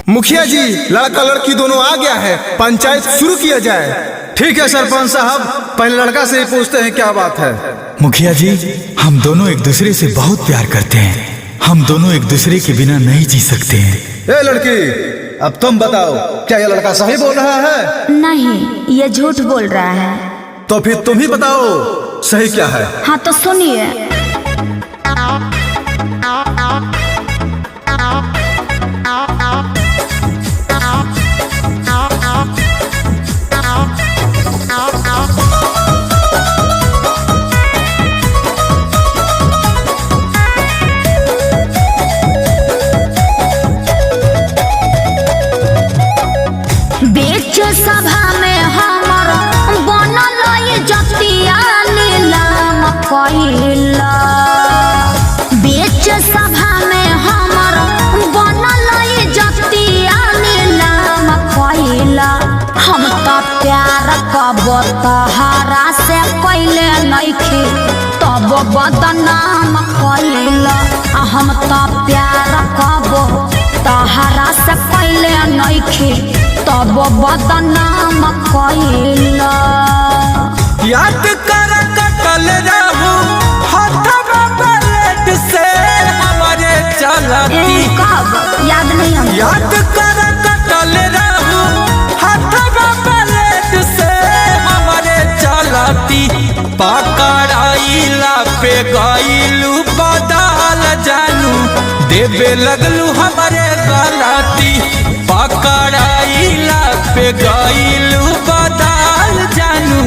मुखिया जी, लड़का लड़की दोनों आ गया है, पंचायत शुरू किया जाए। ठीक है सरपंच साहब, पहले लड़का से ही पूछते हैं क्या बात है। मुखिया जी, हम दोनों एक दूसरे से बहुत प्यार करते हैं। हम दोनों एक दूसरे के बिना नहीं जी सकते हैं। ए लड़की, अब तुम बताओ, क्या ये लड़का सही बोल रहा है? नहीं, ये झूठ बोल रहा है। तो फिर तुम ही बताओ सही क्या है। हाँ तो सुनिए। बीच सभा में हमर बनल जतिया नीलम कइला। बीच सभा में हमर बनल जतिया नीलम कइला। हम तो प्यार कब तहारा से कइले नइखे, तब बदनाम कइला। हम तो प्यार कब तहारा से कइले नइखे, तब बदनाम कइला। याद कर कटल रहू हथवा ब्लेड से हमारे चलती। कब याद नहीं हम। याद कर कटल रहू हथवा ब्लेड से हमारे चलती। पकड़ाइला पे गइलू बदल जानू, देवे लगलू हमारे गलती। पकड़ाइला पे गइलू बदल जानू,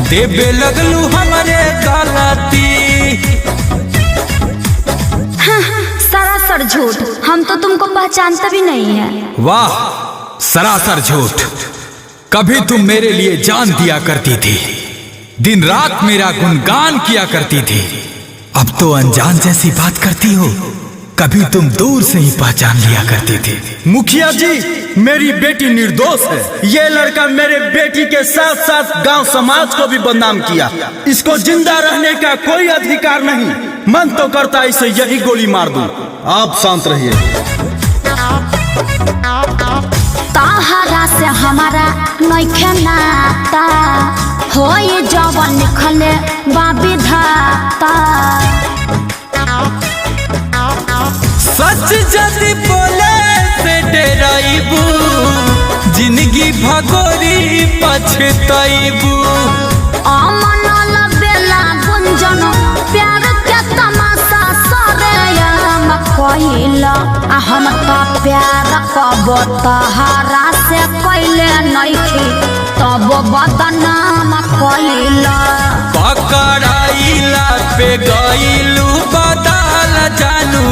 देवे लगलू हमारे गलती। सरासर झूठ, हम तो तुमको पहचानते भी नहीं है। वाह, सरासर झूठ। कभी तुम मेरे लिए जान दिया करती थी, दिन रात मेरा गुणगान किया करती थी। अब तो अनजान जैसी बात करती हो। कभी तुम दूर से ही पहचान लिया करती थी। मुखिया जी, मेरी बेटी निर्दोष है। ये लड़का मेरे बेटी के साथ साथ गांव समाज को भी बदनाम किया। इसको जिंदा रहने का कोई अधिकार नहीं। मन तो करता इसे यही गोली मार दूं। आप शांत रहिए। तहारा से हमारा नइखे नाता, होई जवन निखले बा विधाता। सच जदि बोले से डराइबू, जिंदगी भगोरी पछताइबू। अमनल बेला गुंजन प्यार के तमाशा सरेआम कइला। हम तो प्यार कब तहारा से कइले नइखे, तब बदनाम कइला। पकड़ाइला पे गइलू बदल जानू,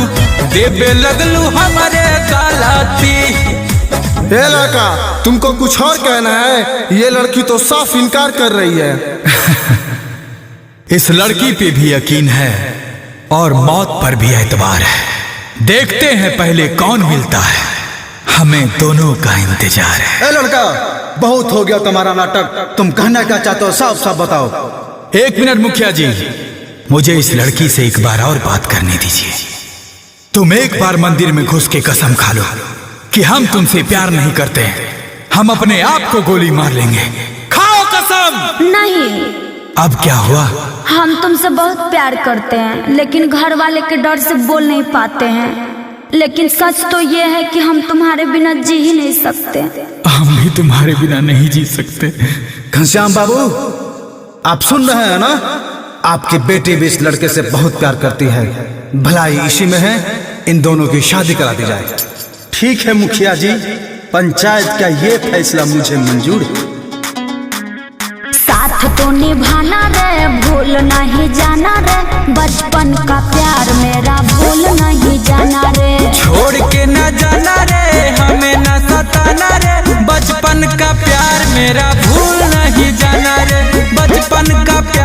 देवे लगलू हमारे गलती। ए लड़का, तुमको कुछ और कहना है? ये लड़की तो साफ इनकार कर रही है। इस लड़की पे भी यकीन है और मौत पर भी एतबार है। देखते हैं पहले कौन मिलता है। हमें दोनों का इंतजार है। ए लड़का, बहुत हो गया तुम्हारा नाटक। तुम कहना क्या चाहते हो, साफ साफ बताओ। एक मिनट मुखिया जी, मुझे इस लड़की से एक बार और बात करने दीजिए। तुम एक बार मंदिर में घुस के कसम खा लो कि हम तुमसे प्यार नहीं करते। हम अपने आप को गोली मार लेंगे। खाओ कसम। नहीं, अब क्या हुआ? हम तुमसे बहुत प्यार करते हैं, लेकिन घर वाले के डर से बोल नहीं पाते हैं। लेकिन सच तो ये है कि हम तुम्हारे बिना जी ही नहीं सकते। हम भी तुम्हारे बिना नहीं जी सकते। घनश्याम बाबू, आप सुन रहे हैं ना? आपकी बेटी भी इस लड़के से बहुत प्यार करती है। भलाई इसी में है, इन दोनों की शादी करा दी जाए। ठीक है मुखिया जी, पंचायत का ये फैसला मुझे मंजूर है। साथ तो निभाना रे, भूल नहीं जाना रे। बचपन का प्यार मेरा भूल नहीं जाना रे। छोड़ के न जाना रे, हमें न सताना रे। बचपन का प्यार मेरा भूल नहीं जाना रे। बचपन का प्यार